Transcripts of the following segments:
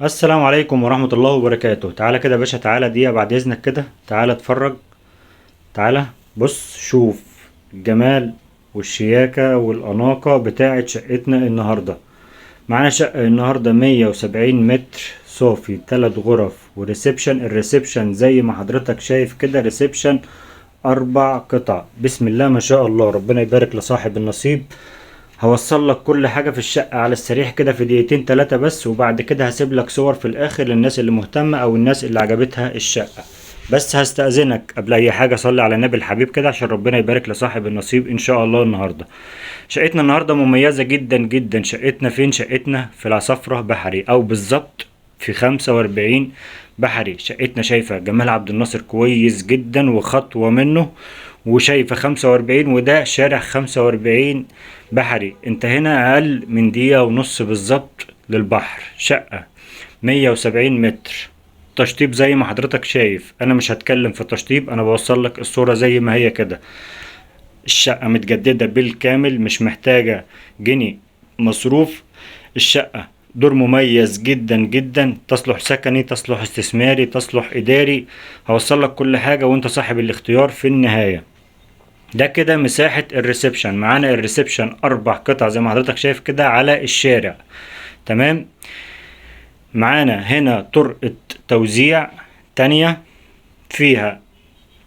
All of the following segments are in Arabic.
السلام عليكم ورحمة الله وبركاته. تعالى كده يا باشا، تعالى دقيقة بعد إذنك كده، تعالى اتفرج. تعالى بص شوف الجمال والشياكة والأناقة بتاعة شقتنا النهاردة. معانا شقة النهاردة 170 متر صافي، 3 غرف وريسبشن. الريسبشن زي ما حضرتك شايف كده، ريسبشن 4 قطع. بسم الله ما شاء الله، ربنا يبارك لصاحب النصيب. هوصل لك كل حاجة في الشقة على السريع كده في دقيقتين 3 بس، وبعد كده هسيب لك صور في الآخر للناس اللي مهتمة أو الناس اللي عجبتها الشقة. بس هستأذنك قبل أي حاجة، صلي على النبي الحبيب كده عشان ربنا يبارك لصاحب النصيب إن شاء الله. النهاردة شقتنا النهاردة مميزة جدا جدا. شقتنا فين؟ شقتنا في العصافرة بحري، أو بالظبط في 45 بحري. شقتنا شايفة جمال عبد الناصر كويس جدا وخطوة منه، وشايفة 45 وده شارع 45 بحري. انت هنا أقل من دقيقة ونص بالظبط للبحر. شقة 170 متر، تشطيب زي ما حضرتك شايف. انا مش هتكلم في تشطيب، انا بوصل لك الصورة زي ما هي كده. الشقة متجددة بالكامل، مش محتاجة جنيه مصروف. الشقة دور مميز جدا جدا، تصلح سكني، تصلح استثماري، تصلح إداري. هوصل لك كل حاجة وانت صاحب الاختيار في النهاية. ده كده مساحة الريسبشن. معانا الريسبشن 4 قطع زي ما حضرتك شايف كده على الشارع. تمام. معانا هنا طرقة توزيع تانية، فيها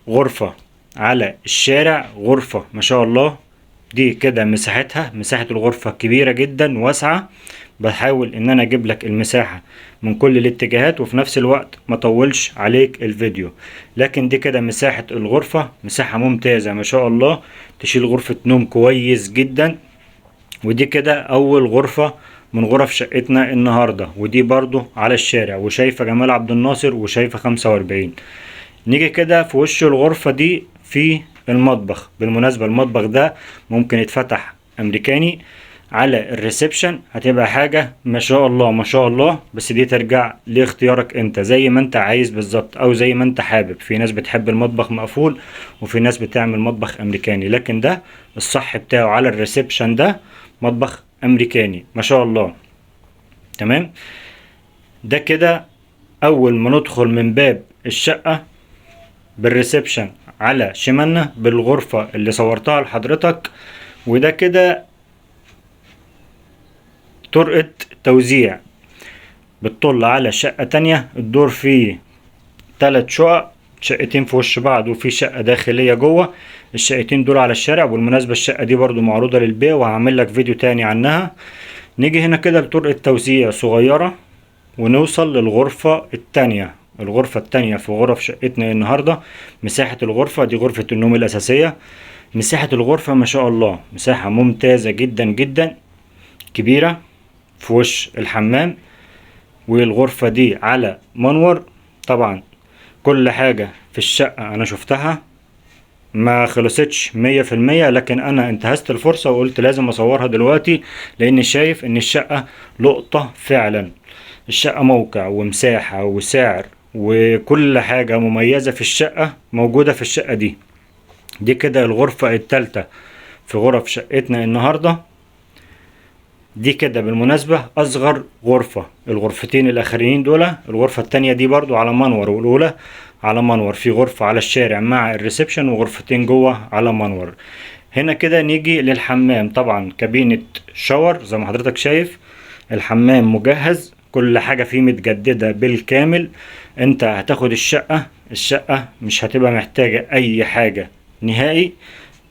غرفة على الشارع، غرفة ما شاء الله. دي كده مساحتها، مساحة الغرفة كبيرة جدا واسعة. بحاول ان انا اجيب لك المساحة من كل الاتجاهات، وفي نفس الوقت ما طولش عليك الفيديو. لكن دي كده مساحة الغرفة، مساحة ممتازة ما شاء الله، تشيل غرفة نوم كويس جدا. ودي كده اول غرفة من غرف شقتنا النهاردة، ودي برضو على الشارع، وشايفة جمال عبد الناصر، وشايفة 45. نيجي كده في وش الغرفة دي في المطبخ. بالمناسبة المطبخ ده ممكن يتفتح امريكاني على الريسبشن، هتبقى حاجة ما شاء الله ما شاء الله. بس دي ترجع لاختيارك انت، زي ما انت عايز بالظبط او زي ما انت حابب. في ناس بتحب المطبخ مقفول، وفي ناس بتعمل مطبخ امريكاني، لكن ده الصح بتاعه على الريسبشن ده مطبخ امريكاني ما شاء الله. تمام. ده كده اول ما ندخل من باب الشقة بالريسبشن على شمالنا بالغرفة اللي صورتها لحضرتك. وده كده طرقة توزيع بتطل على شقة تانية. الدور فيه 3 شقق، شقتين في وش بعض وفي شقة داخلية جوه. الشقتين دول على الشارع. بالمناسبة الشقة دي برضو معروضة للبيع، وهعمل لك فيديو تاني عنها. نيجي هنا كده لطرقة توزيع صغيرة ونوصل للغرفة التانية. الغرفة التانية في غرف شقتنا النهاردة. مساحة الغرفة دي غرفة النوم الأساسية. مساحة الغرفة ما شاء الله مساحة ممتازة جدا جدا، كبيرة في وش الحمام. والغرفة دي على منور. طبعا كل حاجة في الشقة أنا شفتها، ما خلصتش 100%، لكن أنا انتهزت الفرصة وقلت لازم أصورها دلوقتي، لأني شايف إن الشقة لقطة فعلا. الشقة موقع ومساحة وسعر وكل حاجة مميزة في الشقة موجودة في الشقة دي. دي كده الغرفة التالتة في غرف شقتنا النهاردة. دي كده بالمناسبة أصغر غرفة. الغرفتين الآخرين دول، الغرفة التانية دي برضو على منور، والأولى على منور. في غرفة على الشارع مع الريسبشن، وغرفتين جوه على منور. هنا كده نيجي للحمام. طبعا كابينة شاور زي ما حضرتك شايف. الحمام مجهز، كل حاجة فيه متجددة بالكامل. انت هتاخد الشقة مش هتبقى محتاجة أي حاجة نهائي.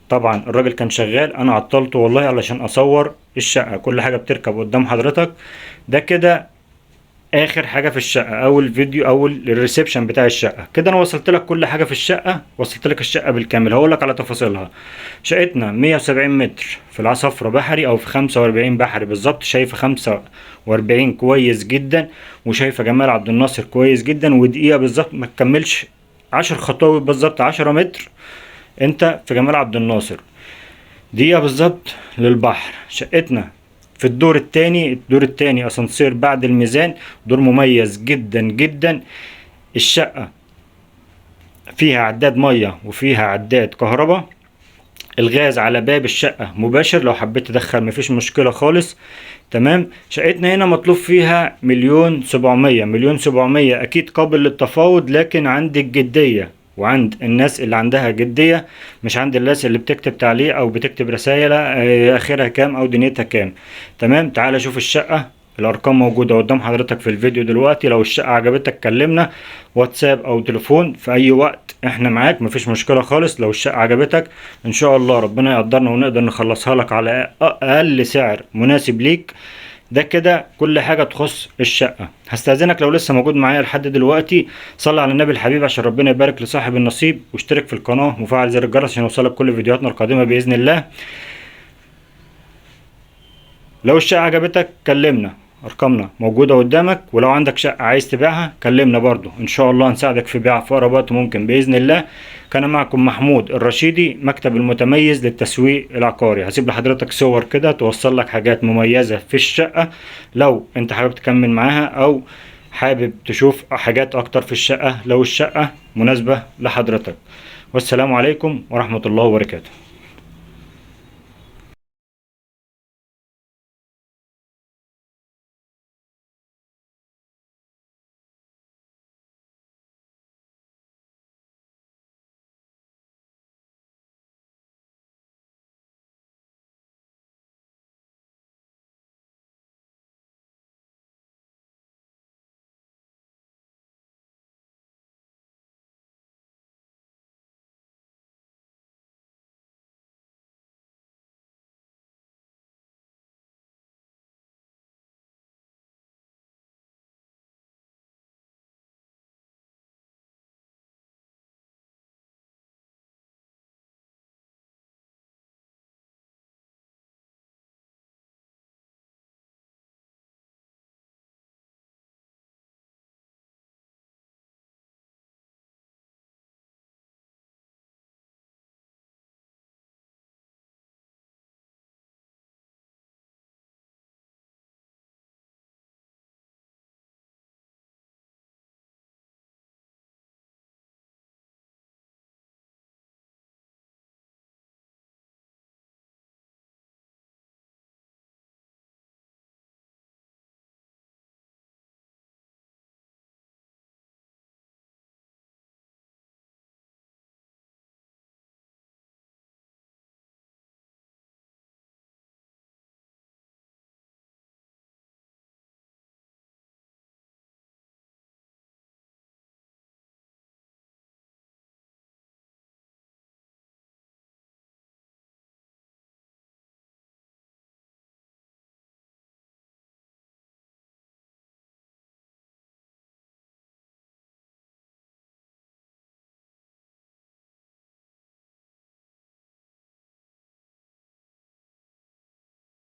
طبعا الراجل كان شغال، انا عطلته والله علشان اصور الشقة. كل حاجة بتركب قدام حضرتك. ده كده اخر حاجة في الشقة، اول فيديو، اول الريسبشن بتاع الشقة. كده انا وصلت لك كل حاجة في الشقة، وصلت لك الشقة بالكامل. هقول لك على تفاصيلها. شقتنا 170 متر في العصافرة بحري، او في 45 بحري بالظبط. شايفة 45 كويس جدا، وشايفة جمال عبد الناصر كويس جدا. ودقيقة بالظبط ما تكملش 10 خطوات بالظبط، 10 متر انت في جمال عبد الناصر. دقيقة بالظبط للبحر. شقتنا في الدور التاني. الدور التاني اسانسير بعد الميزان، دور مميز جدا جدا. الشقة فيها عداد مية وفيها عداد كهرباء. الغاز على باب الشقة مباشر، لو حبيت تدخل مفيش مشكلة خالص. تمام. شقتنا هنا مطلوب فيها 1,700,000. 1,700,000 اكيد قابل للتفاوض، لكن عند الجدية وعند الناس اللي عندها جدية، مش عند الناس اللي بتكتب تعليق او بتكتب رسائل اخرها كام او دنيتها كام. تمام. تعال شوف الشقة، الارقام موجودة قدام حضرتك في الفيديو دلوقتي. لو الشقة عجبتك كلمنا واتساب او تليفون في اي وقت، احنا معاك، مفيش مشكلة خالص. لو الشقة عجبتك ان شاء الله ربنا يقدرنا ونقدر نخلصها لك على اقل سعر مناسب ليك. ده كده كل حاجة تخص الشقة. هستأذنك لو لسه موجود معايا لحد دلوقتي، صلي على النبي الحبيب عشان ربنا يبارك لصاحب النصيب، واشترك في القناة وفعل زر الجرس عشان يوصلك كل فيديوهاتنا القادمة بإذن الله. لو الشقة عجبتك كلمنا، ارقامنا موجودة قدامك. ولو عندك شقة عايز تبيعها كلمنا برضو، ان شاء الله هنساعدك في بيعها في اقرب وقت ممكن بإذن الله. كان معكم محمود الرشيدي، مكتب المتميز للتسويق العقاري. هسيب لحضرتك صور كده توصل لك حاجات مميزة في الشقة لو انت حابب تكمل معاها، او حابب تشوف حاجات اكتر في الشقة لو الشقة مناسبة لحضرتك. والسلام عليكم ورحمة الله وبركاته.